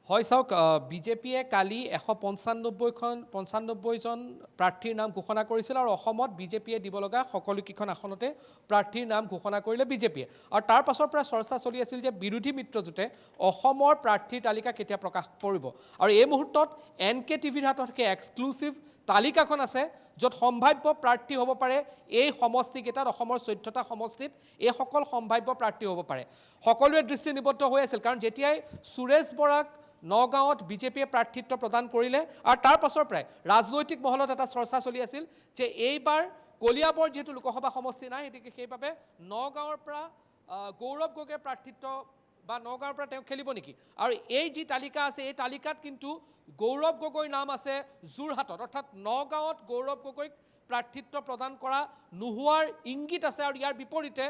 হয় চাওক বিজেপিয়ে কালি 195 জন প্ৰাৰ্থীৰ নাম ঘোষণা কৰিছিল আৰু অসমত বিজেপিয়ে দিব লগা সকলোকেইখন আসনতে প্ৰাৰ্থীৰ নাম ঘোষণা কৰিলে বিজেপিয়ে আৰু তাৰ পাছৰ পৰা চৰ্চা চলি আছিল যে বিৰোধী মিত্ৰজোঁটে অসমৰ প্ৰাৰ্থীৰ তালিকা কেতিয়া প্ৰকাশ কৰিব আৰু এই মুহূৰ্তত NK টিভিৰ হাতত এক্সক্লুচিভ তালিকাখন আছে য'ত সম্ভাৱ্য প্ৰাৰ্থী হ'ব পাৰে এই সমষ্টিকেইটাত অসমৰ 14টা সমষ্টিত এই সকল সম্ভাৱ্য প্ৰাৰ্থী হ'ব পাৰে সকলোৰে দৃষ্টি নিবদ্ধ হৈ আছিল কাৰণ যেতিয়াই সুৰেশ বৰাক নগাঁৱত বিজেপিয়ে প্ৰাৰ্থিত্ব প্ৰদান কৰিলে আৰু তাৰ পাছৰ পৰাই ৰাজনৈতিক মহলত এটা চৰ্চা চলি আছিল যে এইবাৰ কলিয়াবৰ যেহেতু লোকসভা সমষ্টি নাই গতিকে সেইবাবে নগাঁৱৰ পৰা গৌৰৱ গগৈৰ প্ৰাৰ্থিত্ব বা নগাঁৱৰ পৰা তেওঁ খেলিব নেকি আৰু এই যি তালিকা আছে এই তালিকাত কিন্তু গৌৰৱ গগৈৰ নাম আছে যোৰহাটত অৰ্থাৎ নগাঁৱত গৌৰৱ গগৈক প্ৰাৰ্থিত্ব প্ৰদান কৰা নোহোৱাৰ ইংগিত আছে আৰু ইয়াৰ বিপৰীতে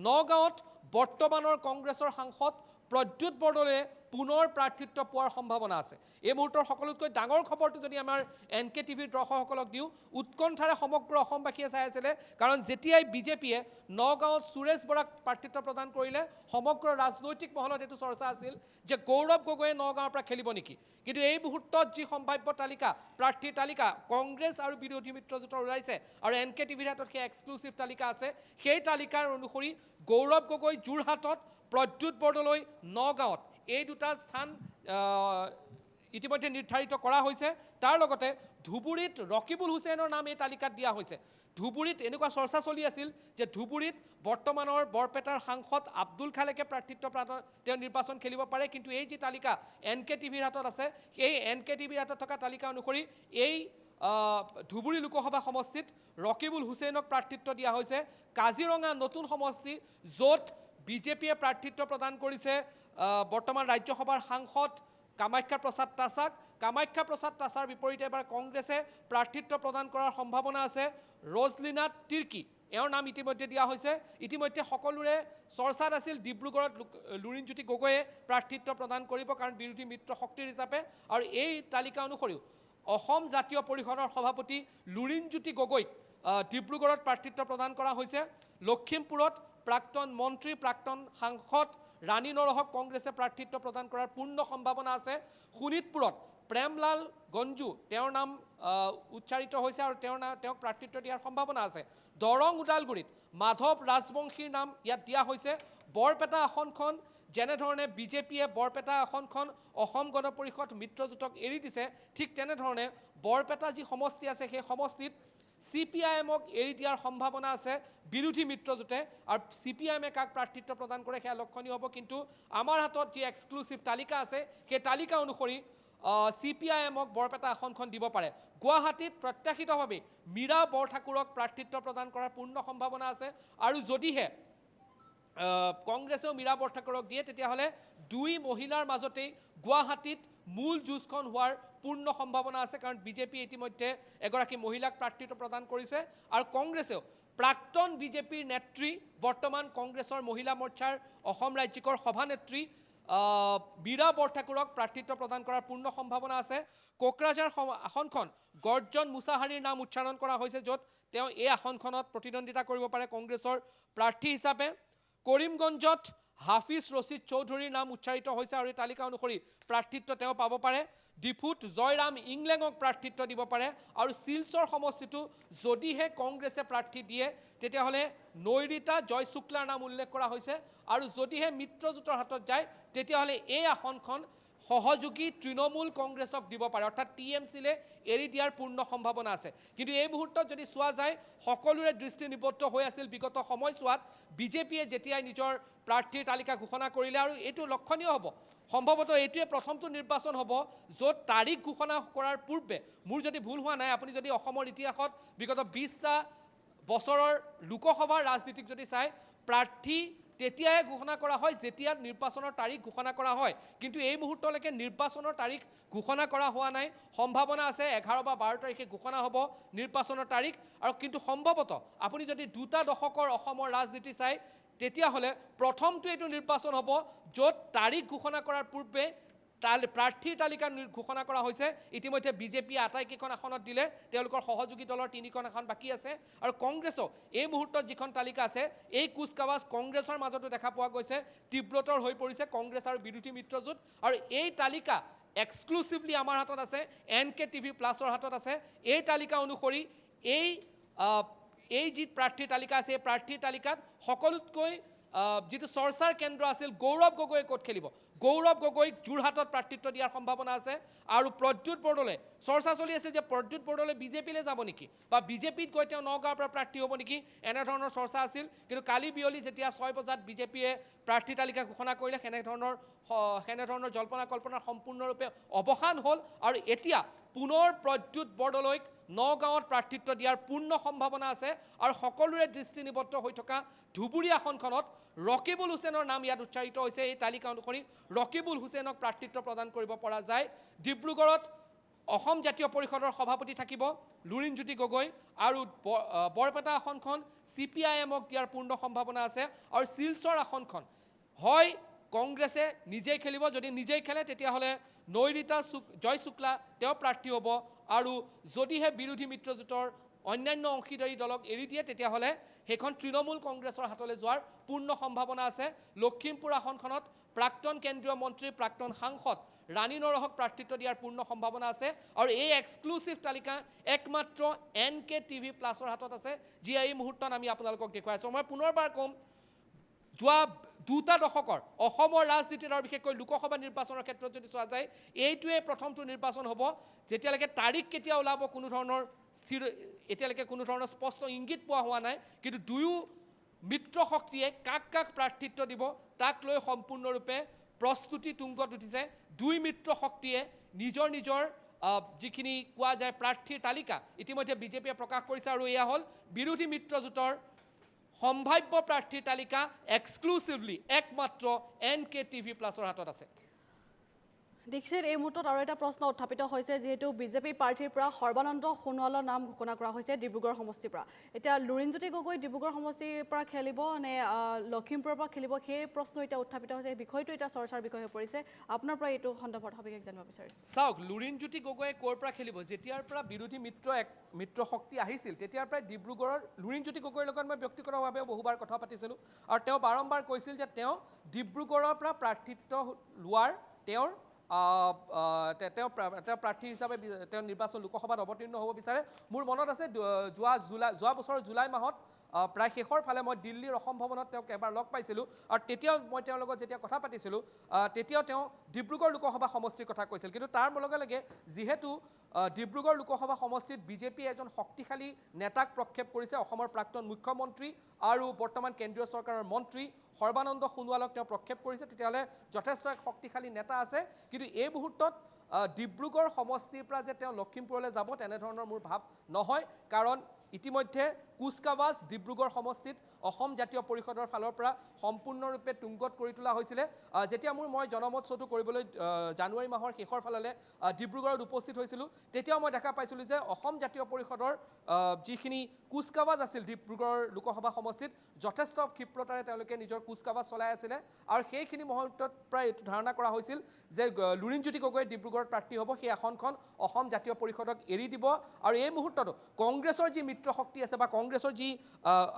নগাঁৱত বৰ্তমানৰ কংগ্ৰেছৰ সাংসদ প্ৰদ্যুৎ বৰদলৈয়ে পুনৰ প্ৰাৰ্থিত্ব পোৱাৰ সম্ভাৱনা আছে এই মুহূৰ্তৰ সকলোতকৈ ডাঙৰ খবৰটো যদি আমাৰ NK টিভিৰ দৰ্শকসকলক দিওঁ উৎকণ্ঠাৰে সমগ্ৰ অসমবাসীয়ে চাই আছিলে কাৰণ যেতিয়াই বিজেপিয়ে নগাঁৱত সুৰেশ বৰাক প্ৰাৰ্থিত্ব প্ৰদান কৰিলে সমগ্ৰ ৰাজনৈতিক মহলত এইটো চৰ্চা আছিল যে গৌৰৱ গগৈয়ে নগাঁৱৰ পৰা খেলিব নেকি কিন্তু এই মুহূৰ্তত যি সম্ভাৱ্য তালিকা প্ৰাৰ্থীৰ তালিকা কংগ্ৰেছ আৰু বিৰোধী মিত্ৰজোঁটৰ ওলাইছে আৰু NK টিভিৰ হাতত সেই এক্সক্লুচিভ তালিকা আছে সেই তালিকাৰ অনুসৰি গৌৰৱ গগৈ যোৰহাটত প্ৰদ্যুৎ বৰদলৈ নগাঁৱত এই দুটা স্থান ইতিমধ্যে নিৰ্ধাৰিত কৰা হৈছে তাৰ লগতে ধুবুৰীত ৰকিবুল হুছেইনৰ নাম এই তালিকাত দিয়া হৈছে ধুবুৰীত এনেকুৱা চৰ্চা চলি আছিল যে ধুবুৰীত বৰ্তমানৰ বৰপেটাৰ সাংসদ আব্দুল খালেকে প্ৰাৰ্থিত্ব তেওঁ নিৰ্বাচন খেলিব পাৰে কিন্তু এই যি তালিকা NK টিভিৰ হাতত আছে সেই NK টিভিৰ হাতত থকা তালিকা অনুসৰি এই ধুবুৰী লোকসভা সমষ্টিত ৰকিবুল হুছেইনক প্ৰাৰ্থিত্ব দিয়া হৈছে কাজিৰঙা নতুন সমষ্টি য'ত বিজেপিয়ে প্ৰাৰ্থিত্ব প্ৰদান কৰিছে বৰ্তমান ৰাজ্যসভাৰ সাংসদ কামাখ্যা প্ৰসাদ তাছাক কামাখ্যা প্ৰসাদ তাছাৰ বিপৰীতে এবাৰ কংগ্ৰেছে প্ৰাৰ্থিত্ব প্ৰদান কৰাৰ সম্ভাৱনা আছে ৰজলিনা তিৰ্কি এওঁৰ নাম ইতিমধ্যে দিয়া হৈছে ইতিমধ্যে সকলোৰে চৰ্চাত আছিল ডিব্ৰুগড়ত লুৰিণজ্যোতি গগৈয়ে প্ৰাৰ্থিত্ব প্ৰদান কৰিব কাৰণ বিৰোধী মিত্ৰ শক্তিৰ হিচাপে আৰু এই তালিকা অনুসৰিও অসম জাতীয় পৰিষদৰ সভাপতি লুৰিণজ্যোতি গগৈক ডিব্ৰুগড়ত প্ৰাৰ্থিত্ব প্ৰদান কৰা হৈছে লখিমপুৰত প্ৰাক্তন মন্ত্ৰী প্ৰাক্তন সাংসদ ৰাণী নৰহক কংগ্ৰেছে প্ৰাৰ্থিত্ব প্ৰদান কৰাৰ পূৰ্ণ সম্ভাৱনা আছে শোণিতপুৰত প্ৰেমলাল গঞ্জু তেওঁৰ নাম উচ্চাৰিত হৈছে আৰু তেওঁক প্ৰাৰ্থিত্ব দিয়াৰ সম্ভাৱনা আছে দৰং ওদালগুৰিত মাধৱ ৰাজবংশীৰ নাম ইয়াত দিয়া হৈছে বৰপেটা আসনখন যেনেধৰণে বিজেপিয়ে বৰপেটা আসনখন অসম গণ পৰিষদ মিত্ৰজোঁটক এৰি দিছে ঠিক তেনেধৰণে বৰপেটা যি সমষ্টি আছে সেই সমষ্টিত CPIMক এৰি দিয়াৰ সম্ভাৱনা আছে বিৰোধী মিত্ৰজোঁটে আৰু CPIMে কাক প্ৰাৰ্থিত্ব প্ৰদান কৰে সেয়া লক্ষণীয় হ'ব কিন্তু আমাৰ হাতত যি এক্সক্লুচিভ তালিকা আছে সেই তালিকা অনুসৰি CPIMক বৰপেটা আসনখন দিব পাৰে গুৱাহাটীত প্ৰত্যাশিতভাৱে মীৰা বৰঠাকুৰক প্ৰাৰ্থিত্ব প্ৰদান কৰাৰ পূৰ্ণ সম্ভাৱনা আছে আৰু যদিহে কংগ্ৰেছেও মীৰা বৰঠাকুৰক দিয়ে তেতিয়াহ'লে দুই মহিলাৰ মাজতেই গুৱাহাটীত মূল যুঁজখন হোৱাৰ পূৰ্ণ সম্ভাৱনা আছে কাৰণ বিজেপি ইতিমধ্যে এগৰাকী মহিলাক প্ৰাৰ্থিত্ব প্ৰদান কৰিছে আৰু কংগ্ৰেছেও প্ৰাক্তন বিজেপিৰ নেত্ৰী বৰ্তমান কংগ্ৰেছৰ মহিলা মৰ্চাৰ অসম ৰাজ্যিকৰ সভানেত্ৰী মীৰা বৰঠাকুৰক প্ৰাৰ্থিত্ব প্ৰদান কৰাৰ পূৰ্ণ সম্ভাৱনা আছে কোকৰাঝাৰ আসনখন গৰ্জন মুছাহাৰীৰ নাম উচ্চাৰণ কৰা হৈছে য'ত তেওঁ এই আসনখনত প্ৰতিদ্বন্দ্বিতা কৰিব পাৰে কংগ্ৰেছৰ প্ৰাৰ্থী হিচাপে কৰিমগঞ্জত হাফিজ ৰছিদ চৌধুৰীৰ নাম উচ্চাৰিত হৈছে আৰু এই তালিকা অনুসৰি প্ৰাৰ্থিত্ব তেওঁ পাব পাৰে ডিফুত জয়ৰাম ইংলেঙক প্ৰাৰ্থিত্ব দিব পাৰে আৰু শিলচৰ সমষ্টিটো যদিহে কংগ্ৰেছে প্ৰাৰ্থী দিয়ে তেতিয়াহ'লে নৈৰিতা জয় শুক্লাৰ নাম উল্লেখ কৰা হৈছে আৰু যদিহে মিত্ৰজোঁটৰ হাতত যায় তেতিয়াহ'লে এই আসনখন সহযোগী তৃণমূল কংগ্ৰেছক দিব পাৰে অৰ্থাৎ TMCলে এৰি দিয়াৰ পূৰ্ণ সম্ভাৱনা আছে কিন্তু এই মুহূৰ্তত যদি চোৱা যায় সকলোৰে দৃষ্টি নিবদ্ধ হৈ আছিল বিগত সময়ছোৱাত বিজেপিয়ে যেতিয়াই নিজৰ প্ৰাৰ্থীৰ তালিকা ঘোষণা কৰিলে আৰু এইটো লক্ষণীয় হ'ব সম্ভৱতঃ এইটোৱে প্ৰথমটো নিৰ্বাচন হ'ব য'ত তাৰিখ ঘোষণা কৰাৰ পূৰ্বে মোৰ যদি ভুল হোৱা নাই আপুনি যদি অসমৰ ইতিহাসত বিগত 20টা বছৰৰ লোকসভাৰ ৰাজনীতিক যদি চায় প্ৰাৰ্থী তেতিয়াহে ঘোষণা কৰা হয় যেতিয়া নিৰ্বাচনৰ তাৰিখ ঘোষণা কৰা হয় কিন্তু এই মুহূৰ্তলৈকে নিৰ্বাচনৰ তাৰিখ ঘোষণা কৰা হোৱা নাই সম্ভাৱনা আছে 11 বা 12 তাৰিখে ঘোষণা হ'ব নিৰ্বাচনৰ তাৰিখ আৰু কিন্তু সম্ভৱতঃ আপুনি যদি দুটা দশকৰ অসমৰ ৰাজনীতি চাই তেতিয়াহ'লে প্ৰথমটো এইটো নিৰ্বাচন হ'ব য'ত তাৰিখ ঘোষণা কৰাৰ পূৰ্বে প্ৰাৰ্থীৰ তালিকা ঘোষণা কৰা হৈছে ইতিমধ্যে বিজেপিয়ে আটাইকেইখন আসনত দিলে তেওঁলোকৰ সহযোগী দলৰ 3খন আসন বাকী আছে আৰু কংগ্ৰেছও এই মুহূৰ্তত যিখন তালিকা আছে এই কুচকাৱাজ কংগ্ৰেছৰ মাজতো দেখা পোৱা গৈছে তীব্ৰতৰ হৈ পৰিছে কংগ্ৰেছ আৰু বিৰোধী মিত্ৰজোঁট আৰু এই তালিকা এক্সক্লুচিভলি আমাৰ হাতত আছে, NK TV প্লাছৰ হাতত আছে। এই তালিকা অনুসৰি এই যি প্ৰাৰ্থীৰ তালিকা আছে, এই প্ৰাৰ্থীৰ তালিকাত সকলোতকৈ যিটো চৰ্চাৰ কেন্দ্ৰ আছিল গৌৰৱ গগৈ ক'ত খেলিব, গৌৰৱ গগৈক যোৰহাটত প্ৰাৰ্থিত্ব দিয়াৰ সম্ভাৱনা আছে। আৰু প্ৰদ্যুৎ বৰদলৈ চৰ্চা চলি আছে যে প্ৰদ্যুৎ বৰদলৈ বিজেপিলৈ যাব নেকি বা বিজেপিত গৈ তেওঁ নগাঁৱৰ পৰা প্ৰাৰ্থী হ'ব নেকি, এনেধৰণৰ চৰ্চা আছিল। কিন্তু কালি বিয়লি যেতিয়া 6 বজাত বিজেপিয়ে প্ৰাৰ্থী তালিকা ঘোষণা কৰিলে, সেনেধৰণৰ জল্পনা কল্পনাৰ সম্পূৰ্ণৰূপে অৱসান হ'ল। আৰু এতিয়া পুনৰ প্ৰদ্যুৎ বৰদলৈক নগাঁৱত প্ৰাৰ্থিত্ব দিয়াৰ পূৰ্ণ সম্ভাৱনা আছে। আৰু সকলোৰে দৃষ্টি নিবদ্ধ হৈ থকা ধুবুৰী আসনখনত ৰকিবুল হুছেইনৰ নাম ইয়াত উচ্চাৰিত হৈছে। এই তালিকা অনুসৰি ৰকিবুল হুছেইনক প্ৰাৰ্থিত্ব প্ৰদান কৰিব পৰা যায়। ডিব্ৰুগড়ত অসম জাতীয় পৰিষদৰ সভাপতি থাকিব লুৰিণজ্যোতি গগৈ, আৰু বৰপেটা আসনখন CPIMক দিয়াৰ পূৰ্ণ সম্ভাৱনা আছে। আৰু শিলচৰ আসনখন হয় কংগ্ৰেছে নিজেই খেলিব, যদি নিজেই খেলে তেতিয়াহ'লে নৈৰিতা জয় শুক্লা তেওঁ প্ৰাৰ্থী হ'ব। আৰু যদিহে বিৰোধী মিত্ৰজোঁটৰ অন্যান্য অংশীদাৰী দলক এৰি দিয়ে তেতিয়াহ'লে সেইখন তৃণমূল কংগ্ৰেছৰ হাতলৈ যোৱাৰ পূৰ্ণ সম্ভাৱনা আছে। লখিমপুৰ আসনখনত প্ৰাক্তন কেন্দ্ৰীয় মন্ত্ৰী, প্ৰাক্তন সাংসদ ৰাণী নৰহক প্ৰাৰ্থিত্ব দিয়াৰ পূৰ্ণ সম্ভাৱনা আছে। আৰু এই এক্সক্লুচিভ তালিকা একমাত্ৰ NK TV প্লাছৰ হাতত আছে, যিয়ে এই মুহূৰ্তত আমি আপোনালোকক দেখুৱাই আছোঁ। মই পুনৰবাৰ ক'ম, যোৱা 2টা দশকৰ অসমৰ ৰাজনীতিত আৰু বিশেষকৈ লোকসভা নিৰ্বাচনৰ ক্ষেত্ৰত যদি চোৱা যায়, এইটোৱে প্ৰথমটো নিৰ্বাচন হ'ব যেতিয়ালৈকে তাৰিখ কেতিয়া ওলাব এতিয়ালৈকে কোনো ধৰণৰ স্পষ্ট ইংগিত পোৱা হোৱা নাই। কিন্তু দুয়ো মিত্ৰ শক্তিয়ে কাক কাক প্ৰাৰ্থিত্ব দিব তাক লৈ সম্পূৰ্ণৰূপে প্ৰস্তুতি তুংগত উঠিছে। দুই মিত্ৰ শক্তিয়ে নিজৰ যিখিনি কোৱা যায় প্ৰাৰ্থীৰ তালিকা ইতিমধ্যে বিজেপিয়ে প্ৰকাশ কৰিছে। আৰু এয়া হ'ল বিৰোধী মিত্ৰজোঁটৰ সম্ভাৱ্য প্ৰাৰ্থীৰ তালিকা এক্সক্লুচিভলি একমাত্ৰ NK TV প্লাছৰ হাতত আছে। দীক্ষিত, এই মুহূৰ্তত আৰু এটা প্ৰশ্ন উত্থাপিত হৈছে, যিহেতু বিজেপি প্ৰাৰ্থীৰ পৰা সৰ্বানন্দ সোণোৱালৰ নাম ঘোষণা কৰা হৈছে ডিব্ৰুগড় সমষ্টিৰ পৰা। এতিয়া লুৰিণজ্যোতি গগৈ ডিব্ৰুগড় সমষ্টিৰ পৰা খেলিব নে লখিমপুৰৰ পৰা খেলিব, সেই প্ৰশ্ন এতিয়া উত্থাপিত হৈছে। এই বিষয়টো এতিয়া চৰ্চাৰ বিষয় হৈ পৰিছে। আপোনাৰ পৰা এইটো সন্দৰ্ভত সবিশেষ জানিব বিচাৰিছোঁ। চাওক, লুৰিণজ্যোতি গগৈয়ে ক'ৰ পৰা খেলিব, যেতিয়াৰ পৰা বিৰোধী মিত্ৰ শক্তি আহিছিল তেতিয়াৰ পৰাই ডিব্ৰুগড়ৰ লুৰিণজ্যোতি গগৈৰ লগত মই ব্যক্তিগতভাৱেও বহুবাৰ কথা পাতিছিলোঁ। আৰু তেওঁ বাৰম্বাৰ কৈছিল যে তেওঁ ডিব্ৰুগড়ৰ পৰা প্ৰাৰ্থিত্ব লোৱাৰ তেওঁৰ প্ৰাৰ্থী হিচাপে তেওঁ লোকসভাত অৱতীৰ্ণ হ'ব বিচাৰে। মোৰ মনত আছে যোৱা বছৰৰ জুলাই মাহত প্ৰায় শেষৰ ফালে মই দিল্লীৰ অসম ভৱনত তেওঁক এবাৰ লগ পাইছিলোঁ। আৰু তেতিয়াও মই তেওঁৰ লগত যেতিয়া কথা পাতিছিলোঁ তেতিয়াও তেওঁ ডিব্ৰুগড় লোকসভা সমষ্টিৰ কথা কৈছিল। কিন্তু তাৰ লগে লগে যিহেতু ডিব্ৰুগড় লোকসভা সমষ্টিত বিজেপিয়ে এজন শক্তিশালী নেতাক প্ৰক্ষেপ কৰিছে, অসমৰ প্ৰাক্তন মুখ্যমন্ত্ৰী আৰু বৰ্তমান কেন্দ্ৰীয় চৰকাৰৰ মন্ত্ৰী সৰ্বানন্দ সোণোৱালক তেওঁ প্ৰক্ষেপ কৰিছে, তেতিয়াহ'লে যথেষ্ট এক শক্তিশালী নেতা আছে। কিন্তু এই মুহূৰ্তত ডিব্ৰুগড় সমষ্টিৰ পৰা যে তেওঁ লখিমপুৰলৈ যাব তেনেধৰণৰ মোৰ ভাৱ নহয়। কাৰণ ইতিমধ্যে কুচকাৱাজ ডিব্ৰুগড় সমষ্টিত অসম জাতীয় পৰিষদৰ ফালৰ পৰা সম্পূৰ্ণৰূপে তুংগত কৰি তোলা হৈছিলে। যেতিয়া মই জনমত চৌটো কৰিবলৈ জানুৱাৰী মাহৰ শেষৰ ফাললৈ ডিব্ৰুগড়ত উপস্থিত হৈছিলোঁ, তেতিয়াও মই দেখা পাইছিলোঁ যে অসম জাতীয় পৰিষদৰ যিখিনি কুচকাৱাজ আছিল ডিব্ৰুগড় লোকসভা সমষ্টিত যথেষ্ট ক্ষিপ্ৰতাৰে তেওঁলোকে নিজৰ কুচকাৱাজ চলাই আছিলে। আৰু সেইখিনি মুহূৰ্তত প্ৰায় এইটো ধাৰণা কৰা হৈছিল যে লুৰিণজ্যোতি গগৈ ডিব্ৰুগড়ত প্ৰাৰ্থী হ'ব, সেই আসনখন অসম জাতীয় পৰিষদক এৰি দিব। আৰু এই মুহূৰ্ততো কংগ্ৰেছৰ যি মিত্ৰ শক্তি আছে বা কংগ্ৰেছৰ যি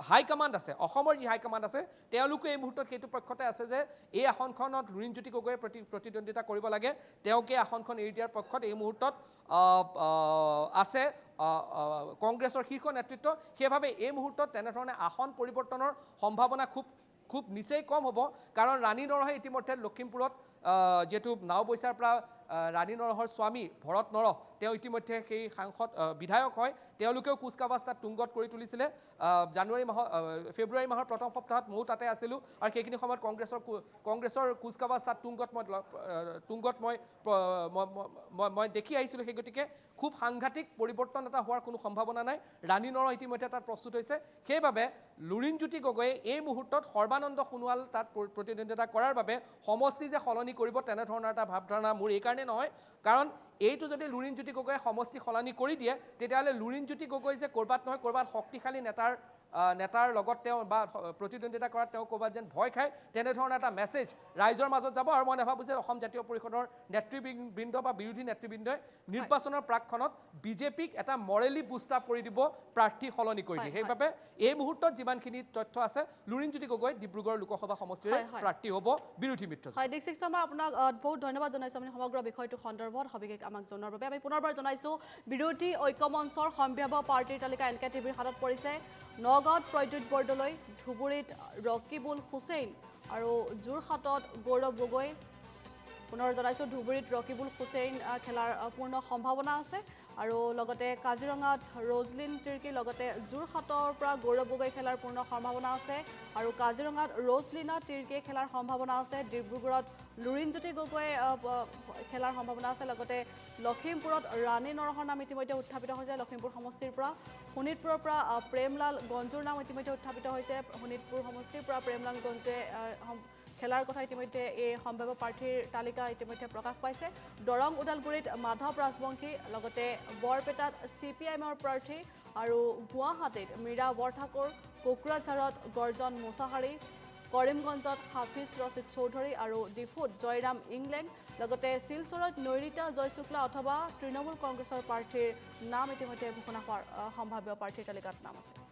হাইকমাণ্ড আছে, অসমৰ যি হাইকমাণ্ড আছে, তেওঁলোকে এই মুহূৰ্তত সেইটো পক্ষতে আছে যে এই আসনখনত লুৰিণজ্যোতি গগৈয়ে প্ৰতিদ্বন্দ্বিতা কৰিব লাগে। তেওঁকে আসনখন এৰি দিয়াৰ পক্ষত এই মুহূৰ্তত আছে কংগ্ৰেছৰ শীৰ্ষ নেতৃত্ব। সেইবাবে এই মুহূৰ্তত তেনেধৰণে আসন পৰিৱৰ্তনৰ সম্ভাৱনা খুব নিচেই কম হ'ব। কাৰণ ৰাণী নৰহে ইতিমধ্যে লখিমপুৰত যিহেতু নাওবৈচাৰ পৰা ৰাণী নৰহৰ স্বামী ভৰত নৰহ তেওঁ ইতিমধ্যে সেই বিধায়ক হয়, তেওঁলোকেও কুচকাৱাজ তাত তুংগত কৰি তুলিছিলে। ফেব্ৰুৱাৰী মাহৰ প্ৰথম সপ্তাহত ময়ো তাতে আছিলোঁ। আৰু সেইখিনি সময়ত কংগ্ৰেছৰ কুচকাৱাজ তাত তুংগত মই দেখি আহিছিলোঁ। সেই গতিকে খুব সাংঘাতিক পৰিৱৰ্তন এটা হোৱাৰ কোনো সম্ভাৱনা নাই। ৰাণী নৰহ ইতিমধ্যে তাত প্ৰস্তুত হৈছে। সেইবাবে লুৰিণজ্যোতি গগৈয়ে এই মুহূৰ্তত সৰ্বানন্দ সোণোৱাল তাত প্ৰতিদ্বন্দ্বিতা কৰাৰ বাবে সমষ্টি যে সলনি কৰিব তেনেধৰণৰ এটা ভাৱধাৰণা মোৰ এইকাৰণে নহয়। কাৰণ এইটো যদি লুৰিণজ্যোতি গগৈয়ে সমষ্টি সলনি কৰি দিয়ে তেতিয়াহ'লে লুৰিণজ্যোতি গগৈ যে ক'ৰবাত নহয় ক'ৰবাত শক্তিশালী নেতাৰ নেতাৰ লগত তেওঁ বা প্ৰতিদ্বন্দ্বিতা কৰাত তেওঁ ক'ৰবাত যেন ভয় খায় তেনেধৰণৰ এটা মেছেজ ৰাইজৰ মাজত যাব আৰু মই নাভাবোঁ যে অসম জাতীয় পৰিষদৰ নেতৃবৃন্দ বা বিৰোধী নেতৃবৃন্দই নিৰ্বাচনৰ প্ৰাকখনত বিজেপিক এটা মৰেলি বুষ্ট আপ কৰি দিব প্ৰাৰ্থী সলনি কৰি দিয়ে সেইবাবে এই মুহূৰ্তত যিমানখিনি তথ্য আছে লুৰিণজ্যোতি গগৈ ডিব্ৰুগড় লোকসভা সমষ্টিৰ প্ৰাৰ্থী হ'ব বিৰোধী মিত্ৰ হয় দীক্ষিত শৰ্মা আপোনাক বহুত ধন্যবাদ জনাইছোঁ আপুনি সমগ্ৰ বিষয়টো সন্দৰ্ভত সবিশেষ আমাক জনোৱাৰ বাবে আমি পুনৰবাৰ জনাইছোঁ বিৰোধী ঐক্য মঞ্চৰ সম্ভাৱ্য পাৰ্টীৰ তালিকা NKTVৰ হাতত পৰিছে নগাঁৱত প্ৰদ্যুৎ বৰদলৈ ধুবুৰীত ৰকিবুল হুছেইন আৰু যোৰহাটত গৌৰৱ গগৈ পুনৰ জনাইছোঁ ধুবুৰীত ৰকিবুল হুছেইন খেলাৰ পূৰ্ণ সম্ভাৱনা আছে আৰু লগতে কাজিৰঙাত ৰজলিন তিৰ্কী লগতে যোৰহাটৰ পৰা গৌৰৱ গগৈ খেলাৰ পূৰ্ণ সম্ভাৱনা আছে আৰু কাজিৰঙাত ৰজলিনা তিৰ্কীয়ে খেলাৰ সম্ভাৱনা আছে ডিব্ৰুগড়ত লুৰিণজ্যোতি গগৈ খেলাৰ সম্ভাৱনা আছে লগতে লখিমপুৰত ৰাণী নৰহৰ নাম ইতিমধ্যে উত্থাপিত হৈছে লখিমপুৰ সমষ্টিৰ পৰা শোণিতপুৰৰ পৰা প্ৰেমলাল গঞ্জুৰ নাম ইতিমধ্যে উত্থাপিত হৈছে শোণিতপুৰ সমষ্টিৰ পৰা প্ৰেমলাল গঞ্জুৱে খেলাৰ কথা ইতিমধ্যে এই সম্ভাৱ্য প্ৰাৰ্থীৰ তালিকা ইতিমধ্যে প্ৰকাশ পাইছে দৰং ওদালগুৰিত মাধৱ ৰাজবংশী লগতে বৰপেটাত CPIMৰ প্ৰাৰ্থী আৰু গুৱাহাটীত মীৰা বৰঠাকুৰ কোকৰাঝাৰত গৰ্জন মোছাহাৰী কৰিমগঞ্জত হাফিজ ৰছিদ চৌধুৰী আৰু ডিফুত জয়ৰাম ইংলেণ্ড লগতে শিলচৰত নৈৰিতা জয়শুক্লা অথবা তৃণমূল কংগ্ৰেছৰ প্ৰাৰ্থীৰ নাম ইতিমধ্যে ঘোষণা হোৱাৰ সম্ভাৱ্য প্ৰাৰ্থীৰ তালিকাত নাম আছে